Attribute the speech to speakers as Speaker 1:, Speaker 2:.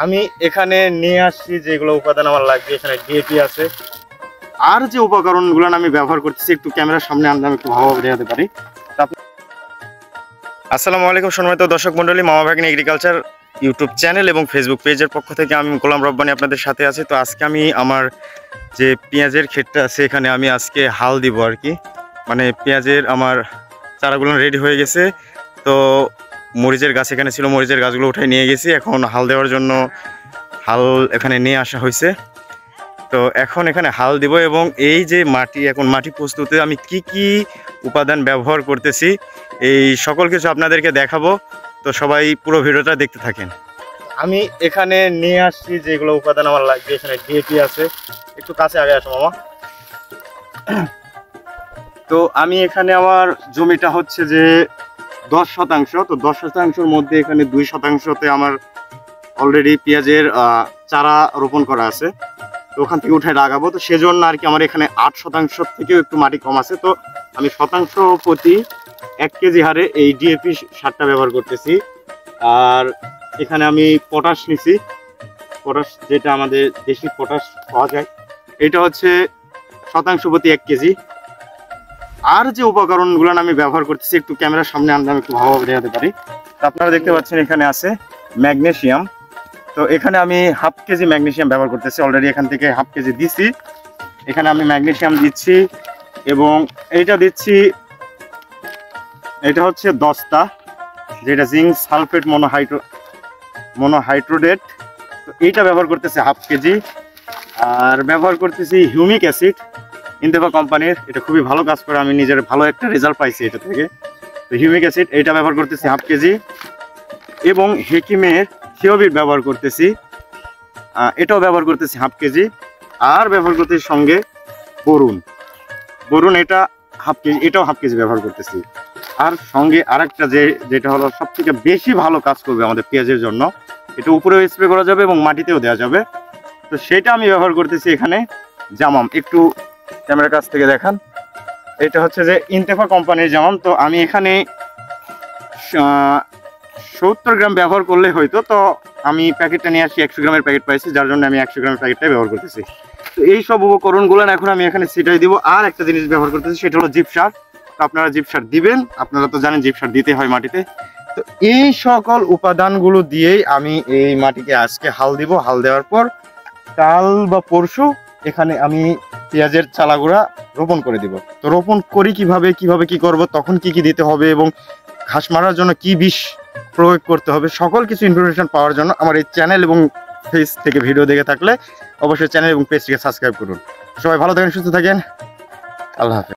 Speaker 1: আমি এখানে নিয়ে আসছি যেগুলো উপাদান আমার লাগবে। এখানে ডিএপি আছে, আর যে উপকরণগুলো আমি ব্যবহার করতেছি একটু ক্যামেরার সামনে আনলে আমি একটু ভালোভাবে দেখাতে পারি। আসসালামু আলাইকুম সম্মানিত দর্শক মণ্ডলী, মামা ভাগ্নে এগ্রিকালচার ইউটিউব চ্যানেল এবং ফেসবুক পেজের পক্ষ থেকে আমি গোলাম রব্বানী আপনাদের সাথে আছি। তো আজকে আমি আমার যে পেঁয়াজের ক্ষেতটা আছে এখানে আমি আজকে হাল দিব আর কি। মানে পেঁয়াজের আমার চারাগুলো রেডি হয়ে গেছে। তো মরিচের গাছ এখানে ছিল, মরিচের গাছগুলো উঠাই নিয়ে গেছি। এখন হাল দেওয়ার জন্য হাল এখানে নিয়ে আসা হয়েছে। তো এখন এখানে হাল দিব এবং এই যে মাটি, এখন মাটি প্রস্তুতে আমি কি কি উপাদান ব্যবহার করতেছি এই সকল কিছু আপনাদেরকে দেখাবো। তো সবাই পুরো ভিডিওটা দেখতে থাকেন। আমি এখানে নিয়ে আসছি যেগুলো উপাদান আমার লাগবে। এখানে ডিএপি আছে, একটু কাছে আগে আসো মামা। তো আমি এখানে আমার জমিটা হচ্ছে যে 10%। তো 10%-র মধ্যে এখানে 2%-তে আমার অলরেডি পেঁয়াজের চারা রোপণ করা আছে। তো ওখান থেকে উঠে লাগাবো। তো সেজন্য আর কি আমার এখানে 8% থেকেও একটু মাটি কম আছে। তো আমি শতাংশ প্রতি 1 কেজি হারে এই ডিএপি সারটা ব্যবহার করতেছি। আর এখানে আমি পটাশ নিছি, পটাশ যেটা আমাদের দেশি পটাশ পাওয়া যায়, এটা হচ্ছে শতাংশ প্রতি 1 কেজি। আর যে উপকরণগুলো আমি ব্যবহার করতেছি একটু ক্যামেরার সামনে আনলে আমি একটু ভালোভাবে দেখাতে পারি। তো আপনারা দেখতে পাচ্ছেন এখানে আছে ম্যাগনেসিয়াম। তো এখানে আমি 1/2 কেজি ম্যাগনেসিয়াম ব্যবহার করতেছি। অলরেডি এখান থেকে 1/2 কেজি দিছি। এখানে আমি ম্যাগনেসিয়াম দিচ্ছি এবং এইটা দিচ্ছি, এটা হচ্ছে দস্তা, যেটা জিঙ্ক সালফেট মনোহাইড্রেট। তো এইটা ব্যবহার করতেছি 1/2 কেজি। আর ব্যবহার করতেছি হিউমিক অ্যাসিড, ইনতেফা কোম্পানির। এটা খুবই ভালো কাজ করে, আমি নিজের ভালো একটা রেজাল্ট পাইছি এটা থেকে। তো হিউমিক অ্যাসিড এটা ব্যবহার করতেছি 1/2 কেজি এবং হেকিমের থিওবিট ব্যবহার করতেছি, এটাও ব্যবহার করতেছি 1/2 কেজি। আর ব্যবহার করতেছি সঙ্গে বরুণ এটা 1/2 কেজি, এটাও 1/2 কেজি ব্যবহার করতেছি। আর সঙ্গে আরেকটা যেটা হলো সব থেকে বেশি ভালো কাজ করবে আমাদের পেঁয়াজের জন্য, এটা উপরেও স্প্রে করা যাবে এবং মাটিতেও দেওয়া যাবে। তো সেটা আমি ব্যবহার করতেছি এখানে জামাম। একটু ক্যামেরার কাছ থেকে দেখান, এটা হচ্ছে যে ইনতেফা কোম্পানির জামাম। তো আমি এখানে 70 গ্রাম ব্যবহার করলে হয়তো, তো আমি প্যাকেটটা নিয়ে আসি 100 গ্রামের প্যাকেট পাইছি, যার জন্য আমি 100 গ্রামের প্যাকেটটাই ব্যবহার করতেছি। তো এই সব উপকরণগুলো এখন আমি এখানে ছিটাই দিব। আর একটা জিনিস ব্যবহার করতেছি, সেটা হলো জিপসার। তো আপনারা জিপসার দিবেন, আপনারা তো জানেন জিপসার দিতে হয় মাটিতে। তো এই সকল উপাদানগুলো দিয়েই আমি এই মাটিকে আজকে হাল দিব। হাল দেওয়ার পর কাল বা পরশু এখানে আমি পেঁয়াজের চালাগুড়া রোপণ করে দিব। তো রোপণ করি কিভাবে কি করব, তখন কি দিতে হবে এবং ঘাস মারার জন্য কি বিষ প্রয়োগ করতে হবে, সকল কিছু ইনফরমেশন পাওয়ার জন্য আমার এই চ্যানেল এবং পেজ থেকে ভিডিও দেখে থাকলে অবশ্যই চ্যানেল এবং পেজটিকে সাবস্ক্রাইব করুন। সবাই ভালো থাকেন, সুস্থ থাকেন, আল্লাহ হাফেজ।